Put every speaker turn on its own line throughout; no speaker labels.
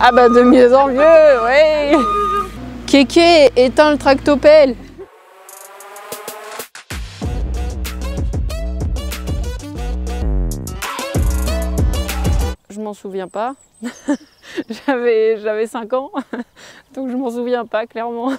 Ah bah de mieux en mieux, ouais. Kéké, éteins le tractopelle. Je m'en souviens pas. J'avais 5 ans, donc je m'en souviens pas clairement.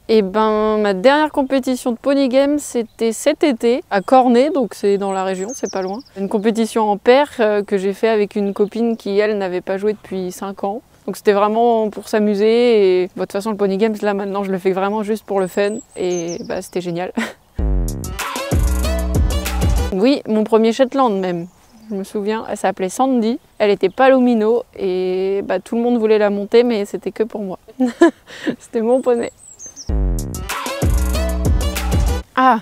Et ben ma dernière compétition de Pony Game, c'était cet été à Cornet, donc c'est dans la région, c'est pas loin. Une compétition en paire que j'ai fait avec une copine qui elle n'avait pas joué depuis 5 ans. Donc c'était vraiment pour s'amuser et de toute façon le Pony Games là maintenant je le fais vraiment juste pour le fun et bah c'était génial. Oui, mon premier Shetland même. Je me souviens, elle s'appelait Sandy, elle était palomino et bah, tout le monde voulait la monter mais c'était que pour moi. C'était mon poney. Ah,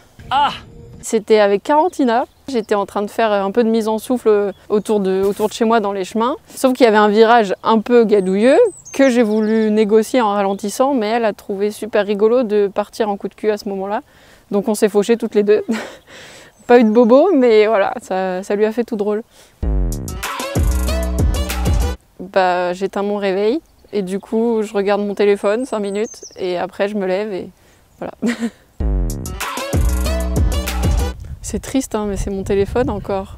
c'était avec Carantina. J'étais en train de faire un peu de mise en souffle autour de chez moi dans les chemins. Sauf qu'il y avait un virage un peu gadouilleux que j'ai voulu négocier en ralentissant, mais elle a trouvé super rigolo de partir en coup de cul à ce moment-là. Donc on s'est fauchés toutes les deux. Pas eu de bobo, mais voilà, ça lui a fait tout drôle. Bah, j'éteins mon réveil et du coup je regarde mon téléphone 5 minutes et après je me lève et voilà. C'est triste hein, mais c'est mon téléphone encore.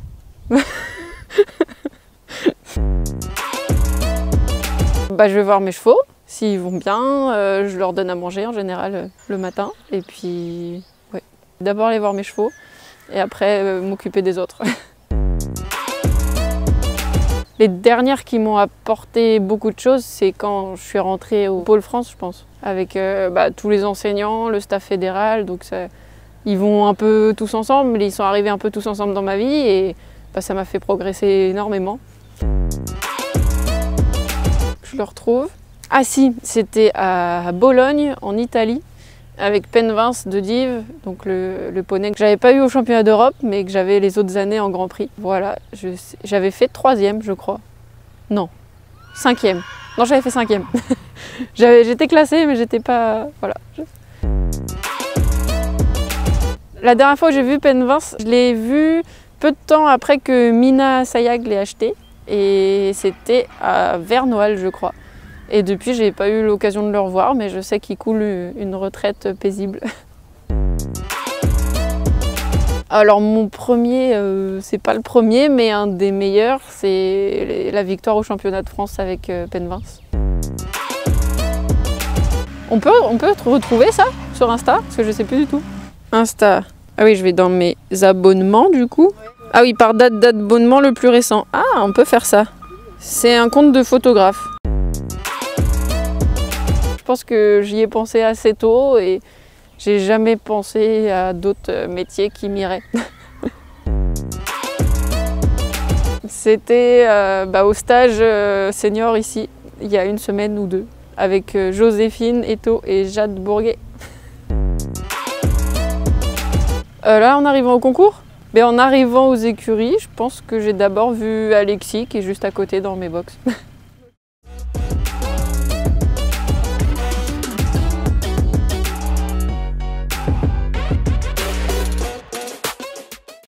Bah, je vais voir mes chevaux, s'ils vont bien, je leur donne à manger en général le matin et puis ouais. D'abord aller voir mes chevaux et après m'occuper des autres. Les dernières qui m'ont apporté beaucoup de choses, c'est quand je suis rentrée au Pôle France, je pense, avec tous les enseignants, le staff fédéral, donc ça, ils vont un peu tous ensemble, ils sont arrivés un peu tous ensemble dans ma vie et bah, ça m'a fait progresser énormément. Je le retrouve. Ah si, c'était à Bologne, en Italie, avec Penvince de Dives, donc le poney que j'avais pas eu au championnat d'Europe, mais que j'avais les autres années en Grand Prix. Voilà, j'avais fait 3e, je crois. Non, 5e. Non, j'avais fait 5e. J'étais classée, mais j'étais pas... Voilà. La dernière fois que j'ai vu Penvince, je l'ai vu peu de temps après que Mina Sayag l'ait acheté. Et c'était à Vernoual, je crois. Et depuis, j'ai pas eu l'occasion de le revoir, mais je sais qu'il coule une retraite paisible. Alors mon premier, c'est pas le premier, mais un des meilleurs, c'est la victoire au championnat de France avec Penvince. On peut retrouver ça sur Insta, parce que je sais plus du tout. Insta. Ah oui, je vais dans mes abonnements du coup. Ah oui, par date d'abonnement le plus récent. Ah, on peut faire ça. C'est un compte de photographe. Je pense que j'y ai pensé assez tôt et j'ai jamais pensé à d'autres métiers qui m'iraient. C'était au stage senior ici, il y a 1 semaine ou 2, avec Joséphine Eto et Jade Bourguet. Là, en arrivant au concours, en arrivant aux écuries, je pense que j'ai d'abord vu Alexis qui est juste à côté dans mes box.